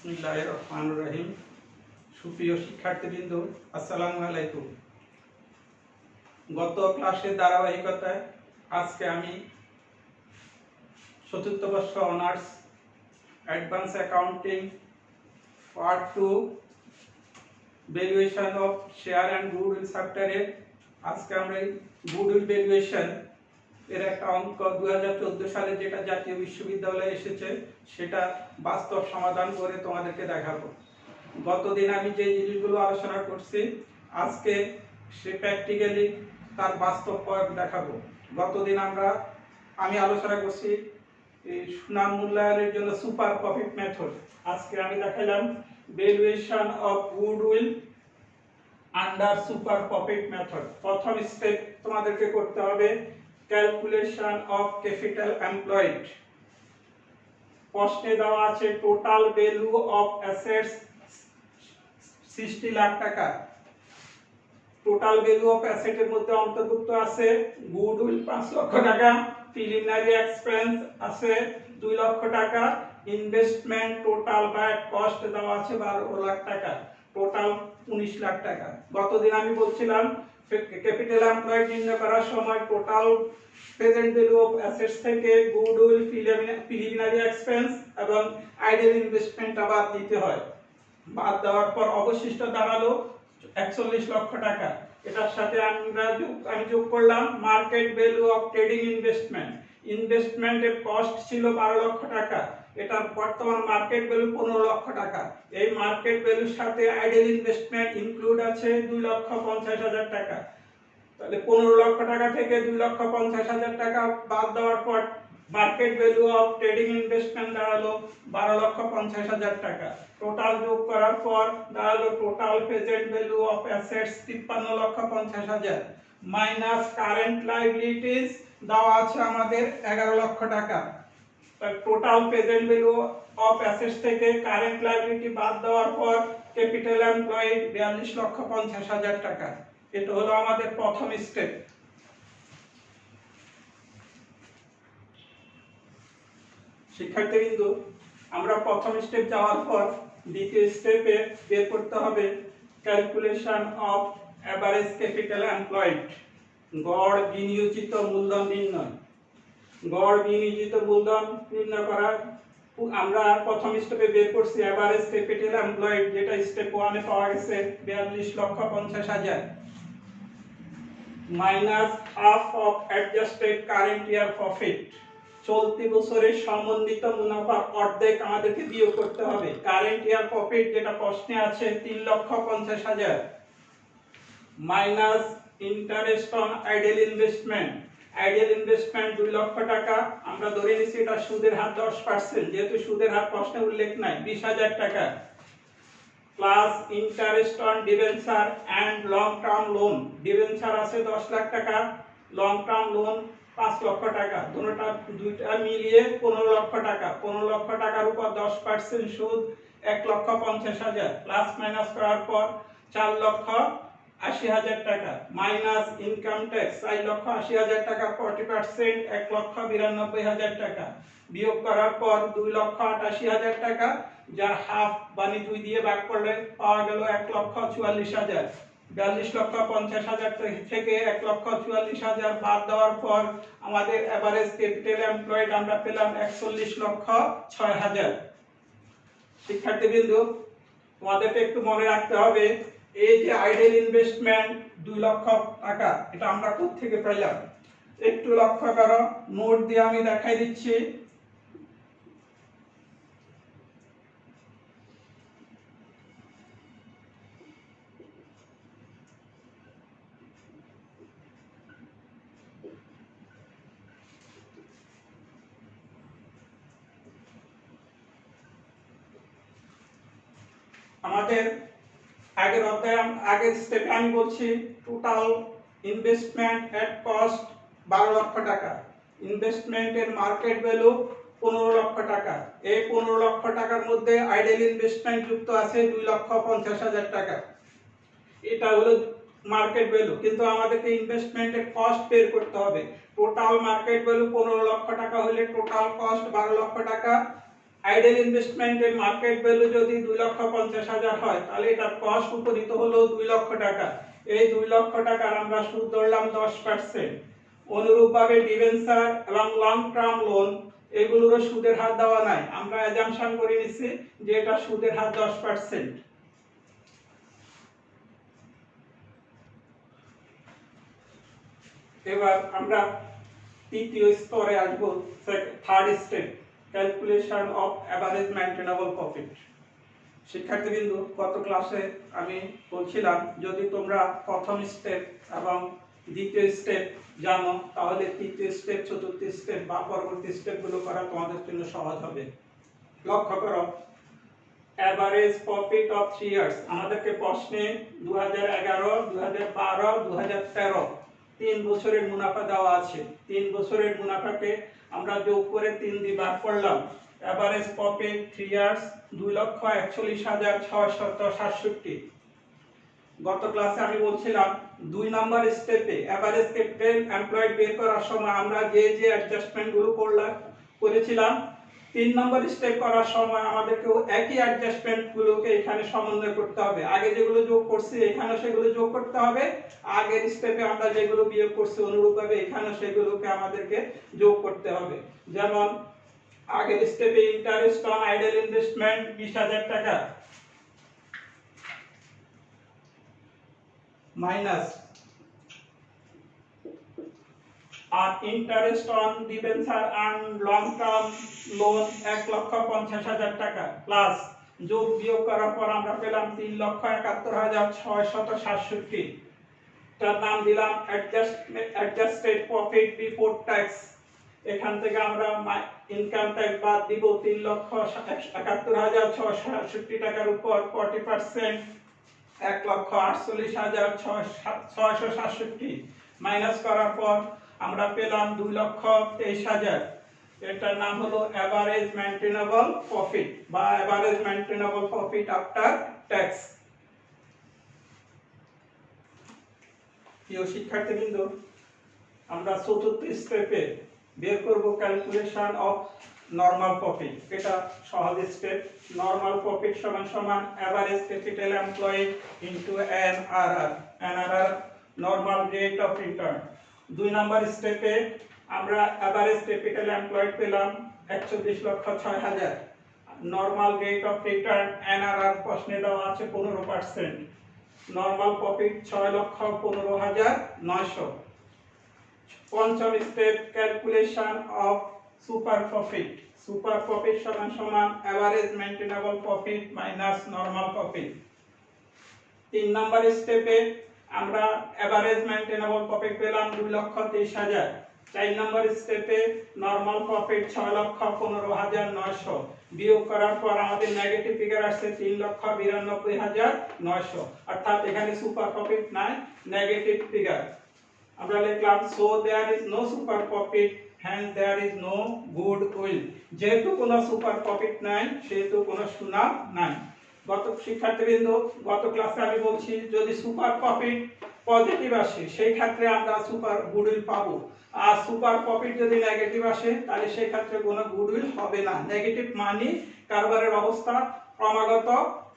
বিসমিল্লাহির রহমানির রহিম। সুপ্রিয় শিক্ষার্থীবৃন্দ, আসসালামু আলাইকুম। গত ক্লাসের ধারাবাহিকতায় আজকে আমি চতুর্থ বর্ষ honours advance accounting part 2 valuation of share and goodwill চ্যাপ্টারে আজকে আমরা গুডউইল ভ্যালুয়েশন এর একটা অঙ্ক 2014 সালে যেটা জাতীয় বিশ্ববিদ্যালয়ে এসেছে সেটা বাস্তব সমাধান করে তোমাদেরকে দেখাবো। গতদিন আমি যে জিনিসগুলো আলোচনা করছি আজকে সে প্র্যাকটিক্যালি তার বাস্তব প্রয়োগ দেখাবো। গতদিন আমি আলোচনা করছি সুনাম মূল্যায়নের জন্য সুপার প্রফিট মেথড। আজকে আমি দেখালাম valuation of goodwill under super profit method. প্রথম স্টেপ তোমাদেরকে করতে হবে ক্যালকুলেশন অফ ক্যাপিটাল এমপ্লয়েড। প্রশ্নে দেওয়া আছে total value of assets 60 lakh টাকা। টোটাল ভ্যালু অফ অ্যাসেটের মধ্যে অন্তর্ভুক্ত আছে গুডউইল 5 লক্ষ টাকা, প্রিলিমিনারি এক্সপেন্স আছে 2 লক্ষ টাকা, ইনভেস্টমেন্ট টোটাল বাই কস্ট দেওয়া আছে 12 লাখ টাকা, টোটাল 19 লাখ টাকা। গতদিন আমি বলছিলাম ক্যাপিটাল এমপ্লয়েড নির্ণয় করার সময় total present value of assets থেকে গুডউইল, প্রিলিমিনারি এক্সপেন্স এবং আইডেল ইনভেস্টমেন্টটা বাদ দিতে হয়। বাদ দেওয়ার পর অবশিষ্ট দাঁড়ালো 41 লক্ষ টাকা। এটার সাথে আমি যোগ করলাম market value of trading investment. ইনভেস্টমেন্টের কস্ট ছিল 12 লক্ষ টাকা, এটার বর্তমান মার্কেট ভ্যালু 15 লক্ষ টাকা। এই মার্কেট ভ্যালুর সাথে আইডেল ইনভেস্টমেন্ট ইনক্লুড আছে 2,50,000 টাকা। তাহলে 15 লক্ষ টাকা থেকে 2,50,000 টাকা বাদ দেওয়ার পর market value of trading investment দাঁড়ালো 12,50,000 টাকা। টোটাল যোগ করার পর দাঁড়ালো total present value of assets 53,50,000 minus current liabilities দেওয়া আছে আমাদের 11 লক্ষ টাকা। তাহলে total present value of assets থেকে কারেন্ট লায়াবিলিটি বাদ দেওয়ার পর ক্যাপিটাল এমপ্লয়েড 42,50,000 টাকা। এটা হলো আমাদের প্রথম স্টেপ। শিক্ষার্থীবৃন্দ, আমরা প্রথম স্টেপ যাওয়ার পর দ্বিতীয় স্টেপে বের করতে হবে calculation of average capital employed, গড় বিনিয়োজিত মূলধন নির্ণয়। গড় বিনিয়োজিত মূলধন নির্ণয় করার আমরা প্রথম স্টেপে বের করছি এভারেজ ক্যাপিটাল এমপ্লয়েড, যেটা স্টেপ 1 এ পাওয়া গেছে 42,50,000 minus half of adjusted current year profit. চলতি বছরের সমন্বিত মুনাফা অর্ধেক আমাদেরকে বিয়োগ করতে হবে। কারেন্ট ইয়ার প্রফিট যেটা প্রশ্নে আছে 3,50,000 minus interest on idle investment. Idle investment 2 lakh টাকা, আমরা ধরে নিছি এটা সুদের হার 10%, যেহেতু সুদের হার প্রশ্নে উল্লেখ নাই 20,000 টাকা, plus interest on debenture and long term loan. Debenture আছে 10 লাখ টাকা, লং টার্ম লোন 5 লক্ষ টাকা, দুইটা মিলিয়ে 15 লক্ষ টাকা। 15 লক্ষ টাকার উপর 10% সুদ 1,50,000 প্লাস মাইনাস করার পর 4,80,000 টাকা, মাইনাস ইনকাম ট্যাক্স 4,80,000 টাকা 40% 1,92,000 টাকা, বিয়োগ করার পর 2,88,000 টাকা, যার হাফ মানে 2 দিয়ে ভাগ করলে পাওয়া গেল 1,44,000। 42,50,000 থেকে 1,44,000 বাদ দেওয়ার পর আমাদের এভারেজ ক্যাপিটাল এমপ্লয়েড আমরা পেলাম 41,06,000। শিক্ষার্থীবৃন্দ, তোমাদেরকে একটু মনে রাখতে হবে এই যে আইডেল ইনভেস্টমেন্ট 2 লক্ষ টাকা, এটা আমরা কোথা থেকে পেলাম একটু লক্ষ্য করো। নোট দিয়ে আমি দেখাই দিচ্ছি। আমাদের আগের অধ্যায়ে আগের স্টেপে আমি বলছি টোটাল ইনভেস্টমেন্ট এট কস্ট 12 লক্ষ টাকা, ইনভেস্টমেন্টের মার্কেট ভ্যালু 15 লক্ষ টাকা। এই 15 লক্ষ টাকার মধ্যে আইডেল ইনভেস্টমেন্ট যুক্ত আছে 2,50,000 টাকা। এটা হলো মার্কেট ভ্যালু, কিন্তু আমাদেরকে ইনভেস্টমেন্টের কস্ট বের করতে হবে। টোটাল মার্কেট ভ্যালু 15 লক্ষ টাকা হলে টোটাল কস্ট 12 লক্ষ টাকা আইডেল ইনভেস্টমেন্টের মার্কেট ভ্যালু যদি 2,50,000 হয় তাহলে এটার কস্ট উপনীত হলো 2 লক্ষ টাকা। এই 2 লক্ষ টাকার আমরা সুদ ধরলাম 10%। অনুরূপভাবে ডিবেঞ্চার এবং লং টার্ম লোন এগুলোরও সুদের হার দেওয়া নাই, আমরা অ্যাজাম্পশন করে নিচ্ছি যে এটা সুদের হার 10%। এবার আমরা তৃতীয় স্তরে আসবো, third step, calculation of average maintainable profit. শিক্ষার্থীবৃন্দ, গত ক্লাসে আমি বলছিলাম যদি তোমরা প্রথম স্টেপ এবং দ্বিতীয় স্টেপ জানো তাহলে তৃতীয় স্টেপ, চতুর্থ স্টেপ বা পরবর্তী স্টেপগুলো করা তোমাদের জন্য সহজ হবে। লক্ষ্য করো, এভারেজ প্রফিট অফ 3 ইয়ার্স, আমাদেরকে প্রশ্নে 2011, 2012, 2013 3 বছরের মুনাফা দেওয়া আছে। 3 বছরের মুনাফাকে আমরা যোগ করে 3 দিয়ে ভাগ করলাম। Average profit 3 years 2,41,667। গত ক্লাসে আমি বলছিলাম 2 নাম্বার স্টেপে এভারেজ ক্যাপিটাল এমপ্লয়েড বের করার সময় আমরা যে অ্যাডজাস্টমেন্টগুলো করেছিলাম, 3 নাম্বার স্টেপ করার সময় আমাদেরকে একই অ্যাডজাস্টমেন্টগুলোকে এখানে সমন্বয় করতে হবে। আগে যেগুলো যোগ করছি এখানে সেগুলো যোগ করতে হবে, আগের স্টেপে আমরা যেগুলো বিয়োগ করছি অনুরূপভাবে এখানে সেগুলোকে আমাদেরকে যোগ করতে হবে। যেমন আগের স্টেপে ইন্টারেস্ট অন আইডেল ইনভেস্টমেন্ট 20,000 টাকা মাইনাস আর interest on debenture and long term loan 1,50,000 টাকা প্লাস যোগ বিয়োগ করার পর আমরা পেলাম 3,71,667। তার নাম দিলাম অ্যাডজাস্টেড প্রফিট বিফোর ট্যাক্স। এখান থেকে আমরা ইনকাম ট্যাক্স বাদ দিব 3,71,667 টাকার উপর 40% 1,48,667 মাইনাস করার পর আমরা পেলাম 2,23,000। এটার নাম হলো এভারেজ মেইনটেনেবল প্রফিট বা average maintainable profit after tax. প্রিয় শিক্ষার্থীবৃন্দ, আমরা চতুর্থ স্টেপে বের করব ক্যালকুলেশন অফ নরমাল প্রফিট। এটা সহজ স্টেপ। নরমাল প্রফিট সমান সমান average capital employed into NRR. NRR normal rate of return. 2 number স্টেপে আমরা এভারেজ ক্যাপিটাল এমপ্লয়েড পেলাম 41,06,000। Normal rate of return NRR প্রশ্নে দেওয়া আছে 15%। Normal profit 6,15,900। পঞ্চম step calculation of super profit. Super profit সমান সমান average maintainable profit minus normal profit. 3 number স্টেপে আমরা এভারেজ মেইনটেনেবল প্রফিট পেলাম 2,23,000। 4 নাম্বার স্টেপে নরমাল প্রফিট 6,15,900 বিয়োগ করার পর আমাদের নেগেটিভ ফিগার আসছে 3,92,900, অর্থাৎ এখানে সুপার প্রফিট নাই, নেগেটিভ ফিগার। আমরা লিখলাম so there is no super profit and there is no goodwill. যেহেতু কোনো সুপার প্রফিট নাই সেহেতু কোনো সুনাম নাই। শিক্ষার্থীবৃন্দ, গত ক্লাসে আমি বলছি যদি সুপার প্রফিট পজিটিভ আসে সেই ক্ষেত্রে আমরা সুপার গুডউইল পাবো, আর সুপার প্রফিট যদি নেগেটিভ আসে তাহলে সেই ক্ষেত্রে কোনো গুডউইল হবে না। নেগেটিভ মানে কারবারের অবস্থা ক্রমাগত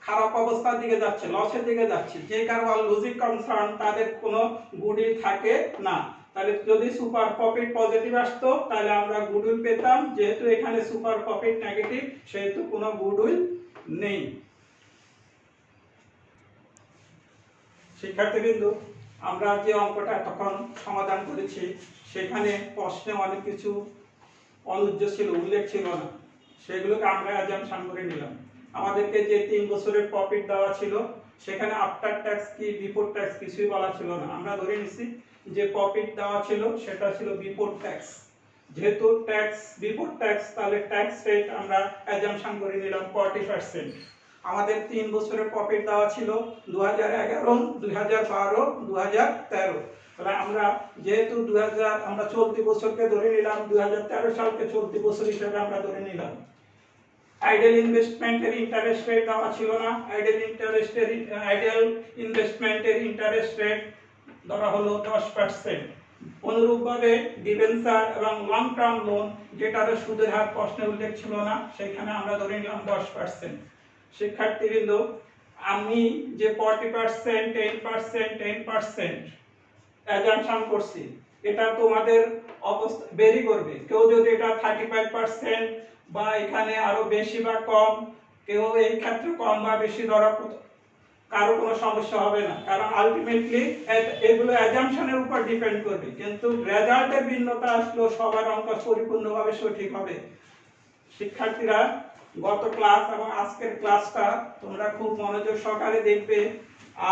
খারাপ অবস্থার দিকে যাচ্ছে, লসের দিকে যাচ্ছে। যে কারবার লজিক কনসার্ন তাদের কোনো গুডউইল থাকে না। তাহলে যদি সুপার প্রফিট পজিটিভ আসতো তাহলে আমরা গুডউইল পেতাম, যেহেতু এখানে সুপার প্রফিট নেগেটিভ সেহেতু কোনো গুডউইল নেই। শিক্ষার্থীবৃন্দ, আমরা যে অঙ্কটা তখন সমাধান করেছি সেখানে প্রশ্নে অনেক কিছু অনুজ্ঞ ছিল, উল্লেখ ছিল না, সেগুলোকে আমরা অ্যাজাম্পশন করে নিলাম। আমাদেরকে যে 3 বছরের প্রফিট দেওয়া ছিল সেখানে আফটার ট্যাক্স কি বিফোর ট্যাক্স কিছুই বলা ছিল না। আমরা ধরে নিছি যে প্রফিট দেওয়া ছিল সেটা ছিল বিফোর ট্যাক্স। যেহেতু ট্যাক্স বিফোর ট্যাক্স তাহলে ট্যাক্স রেট আমরা অ্যাজাম্পশন করে নিলাম 40%। আমাদের 3 বছরের প্রফিট দেওয়া ছিল 2011, 2012, 2013। তাহলে আমরা যেহেতু আমরা চলতি বছরকে ধরে নিলাম, 2013 সালকে চলতি বছর হিসেবে আমরা ধরে নিলাম। আইডেল ইনভেস্টমেন্টের ইন্টারেস্ট রেট দেওয়া ছিল না। আইডেল ইনভেস্টমেন্টের ইন্টারেস্ট রেট ধরা হলো 10%। অনুরূপভাবে ডিবেঞ্চার এবং লং টার্ম লোন যেটার সুদের হার প্রশ্নে উল্লেখ ছিল না, সেখানে আমরা ধরে নিলাম 10%। শিক্ষার্থীবৃন্দ, আমি যে 40%, 10%, 10% অ্যাজাম্পশন করছি, এটা তোমাদের অবস্থা ভেরি করবে। কেউ যদি এটা 35% বা এখানে আরো বেশি বা কম, কেউ এই ক্ষেত্রে কম বা বেশি ধরা কারো কোনো সমস্যা হবে না, কারণ আলটিমেটলি এগুলো অ্যাজাম্পশনের উপর ডিপেন্ড করবে, কিন্তু রেজাল্টের ভিন্নতা আসলেও সবার অঙ্ক পরিপূর্ণভাবে সঠিক হবে। শিক্ষার্থীরা, গত ক্লাস এবং আজকের ক্লাসটা তোমরা খুব মনোযোগ সহকারে দেখবে।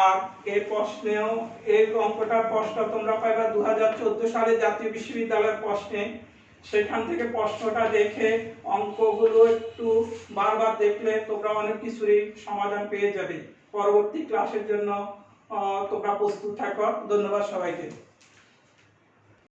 আর এই প্রশ্নেও এই অঙ্কটার প্রশ্ন তোমরা পাইবা 2014 সালে জাতীয় বিশ্ববিদ্যালয়ের প্রশ্নে। সেখান থেকে প্রশ্নটা দেখে অঙ্কগুলো একটু বারবার দেখলে তোমরা অনেক কিছুরই সমাধান পেয়ে যাবে। পরবর্তী ক্লাসের জন্য তোমরা প্রস্তুত থাকো। ধন্যবাদ সবাইকে।